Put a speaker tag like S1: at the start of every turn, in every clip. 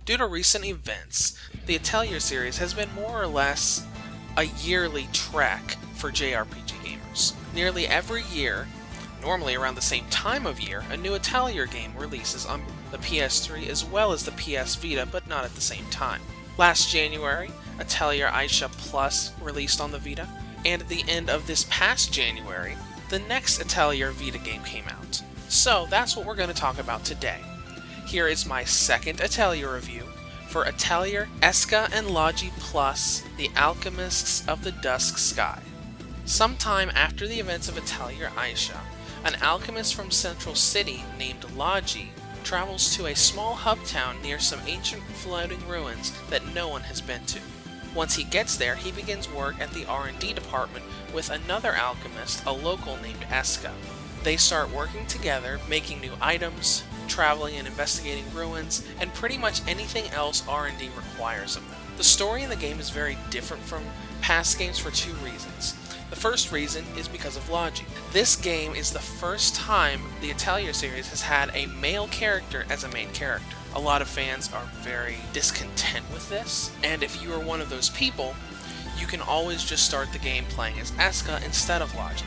S1: Due to recent events, the Atelier series has been more or less a yearly trek for JRPG gamers. Nearly every year, normally around the same time of year, a new Atelier game releases on the PS3 as well as the PS Vita, but not at the same time. Last January, Atelier Escha Plus released on the Vita, and at the end of this past January, the next Atelier Vita game came out. So that's what we're going to talk about today. Here is my second Atelier review for Atelier Escha Logy Plus, The Alchemists of the Dusk Sky. Sometime after the events of Atelier Escha, an alchemist from Central City named Logy travels to a small hub town near some ancient floating ruins that no one has been to. Once he gets there, he begins work at the R&D department with another alchemist, a local named Escha. They start working together, making new items, traveling and investigating ruins, and pretty much anything else R&D requires of them. The story in the game is very different from past games for two reasons. The first reason is because of Logy. This game is the first time the Atelier series has had a male character as a main character. A lot of fans are very discontent with this, and if you are one of those people, you can always just start the game playing as Escha instead of Logy.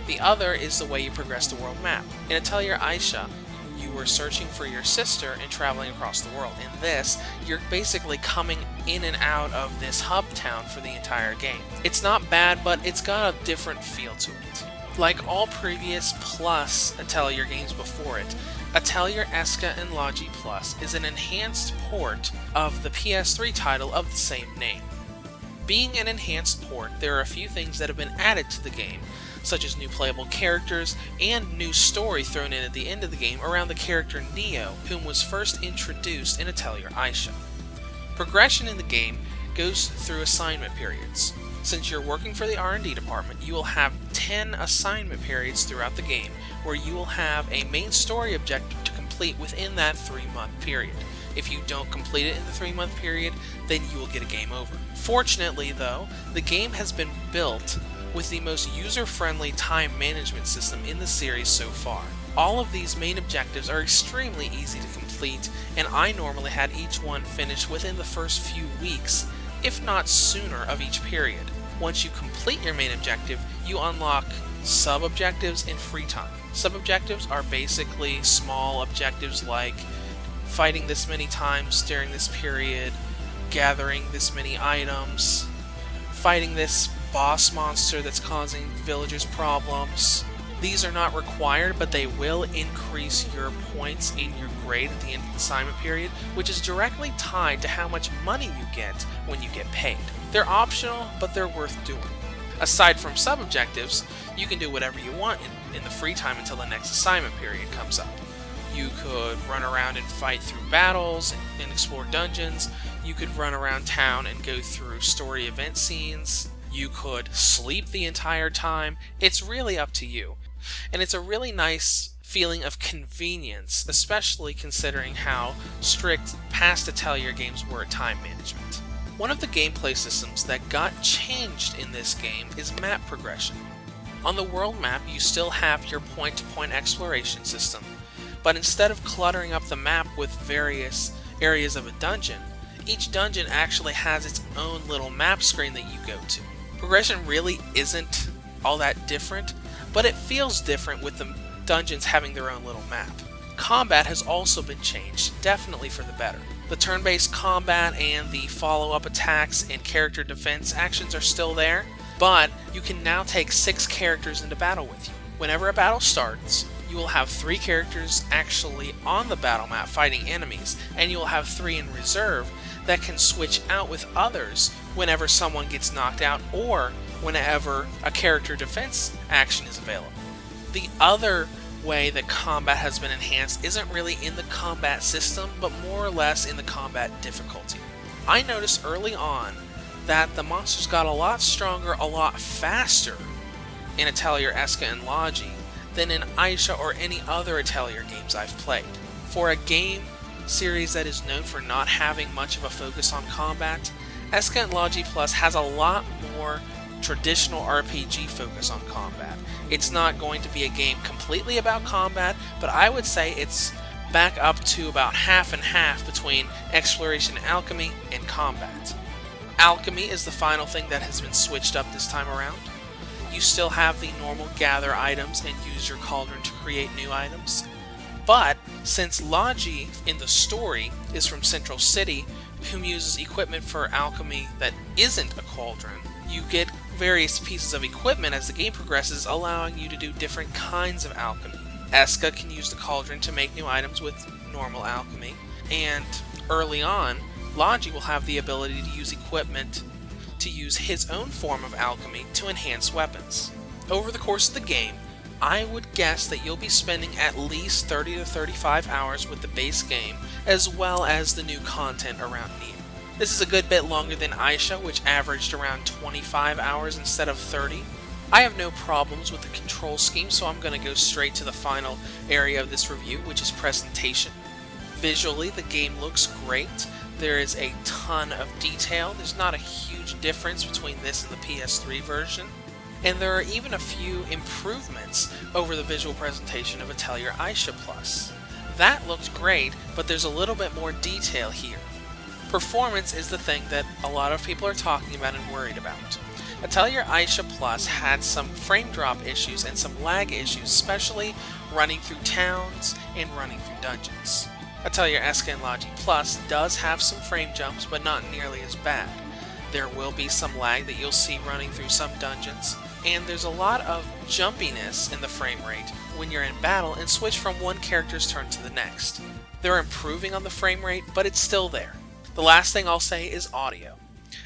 S1: The other is the way you progress the world map. In Atelier Escha, you were searching for your sister and traveling across the world. In this, you're basically coming in and out of this hub town for the entire game. It's not bad, but it's got a different feel to it. Like all previous Plus Atelier games before it, Atelier Escha Logy Plus is an enhanced port of the PS3 title of the same name. Being an enhanced port, there are a few things that have been added to the game, such as new playable characters and new story thrown in at the end of the game around the character Neo, whom was first introduced in Atelier Escha. Progression in the game goes through assignment periods. Since you're working for the R&D department, you will have 10 assignment periods throughout the game where you will have a main story objective to complete within that 3-month period. If you don't complete it in the 3-month period, then you will get a game over. Fortunately though, the game has been built with the most user-friendly time management system in the series so far. All of these main objectives are extremely easy to complete, and I normally had each one finished within the first few weeks, if not sooner, of each period. Once you complete your main objective, you unlock sub-objectives in free time. Sub-objectives are basically small objectives like fighting this many times during this period, gathering this many items, fighting this boss monster that's causing villagers problems. These are not required, but they will increase your points in your grade at the end of the assignment period, which is directly tied to how much money you get when you get paid. They're optional, but they're worth doing. Aside from sub-objectives, you can do whatever you want in the free time until the next assignment period comes up. You could run around and fight through battles and explore dungeons. You could run around town and go through story event scenes. You could sleep the entire time. It's really up to you. And it's a really nice feeling of convenience, especially considering how strict past Atelier games were at time management. One of the gameplay systems that got changed in this game is map progression. On the world map, you still have your point-to-point exploration system, but instead of cluttering up the map with various areas of a dungeon, each dungeon actually has its own little map screen that you go to. Progression really isn't all that different, but it feels different with the dungeons having their own little map. Combat has also been changed, definitely for the better. The turn-based combat and the follow-up attacks and character defense actions are still there, but you can now take 6 characters into battle with you. Whenever a battle starts, you will have 3 characters actually on the battle map fighting enemies, and you will have 3 in reserve that can switch out with others whenever someone gets knocked out or whenever a character defense action is available. The other way that combat has been enhanced isn't really in the combat system, but more or less in the combat difficulty. I noticed early on that the monsters got a lot stronger, a lot faster in Atelier Escha Logy than in Escha or any other Atelier games I've played. For a game series that is known for not having much of a focus on combat, Escha Logy Plus has a lot more traditional RPG focus on combat. It's not going to be a game completely about combat, but I would say it's back up to about half and half between exploration and alchemy and combat. Alchemy is the final thing that has been switched up this time around. You still have the normal gather items and use your cauldron to create new items, but since Logy in the story is from Central City, whom uses equipment for alchemy that isn't a cauldron, you get various pieces of equipment as the game progresses, allowing you to do different kinds of alchemy. Escha can use the cauldron to make new items with normal alchemy, and early on, Logy will have the ability to use equipment to use his own form of alchemy to enhance weapons. Over the course of the game, I would guess that you'll be spending at least 30 to 35 hours with the base game, as well as the new content around Nier. This is a good bit longer than Escha, which averaged around 25 hours instead of 30. I have no problems with the control scheme, so I'm going to go straight to the final area of this review, which is presentation. Visually, the game looks great. There is a ton of detail. There's not a huge difference between this and the PS3 version. And there are even a few improvements over the visual presentation of Atelier Escha Plus. That looked great, but there's a little bit more detail here. Performance is the thing that a lot of people are talking about and worried about. Atelier Escha Plus had some frame drop issues and some lag issues, especially running through towns and running through dungeons. Atelier Escha Logy Plus does have some frame jumps, but not nearly as bad. There will be some lag that you'll see running through some dungeons, and there's a lot of jumpiness in the frame rate when you're in battle and switch from one character's turn to the next. They're improving on the frame rate, but it's still there. The last thing I'll say is audio.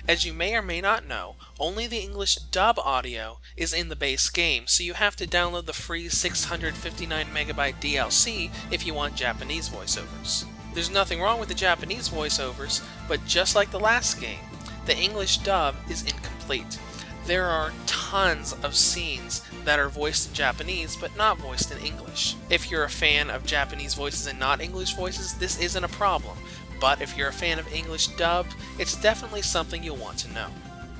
S1: As you may or may not know, only the English dub audio is in the base game, so you have to download the free 659 megabyte DLC if you want Japanese voiceovers. There's nothing wrong with the Japanese voiceovers, but just like the last game, the English dub is incomplete. There are tons of scenes that are voiced in Japanese but not voiced in English. If you're a fan of Japanese voices and not English voices, this isn't a problem. But if you're a fan of English dubbed, it's definitely something you'll want to know.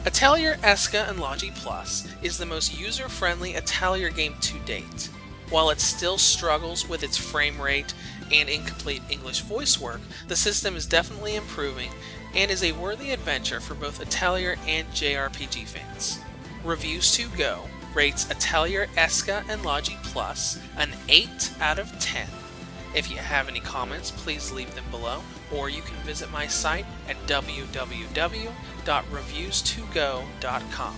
S1: Atelier Escha Logy Plus is the most user-friendly Atelier game to date. While it still struggles with its frame rate and incomplete English voice work, the system is definitely improving and is a worthy adventure for both Atelier and JRPG fans. Reviews to Go rates Atelier Escha Logy Plus an 8 out of 10. If you have any comments, please leave them below, or you can visit my site at www.reviewstogo.com.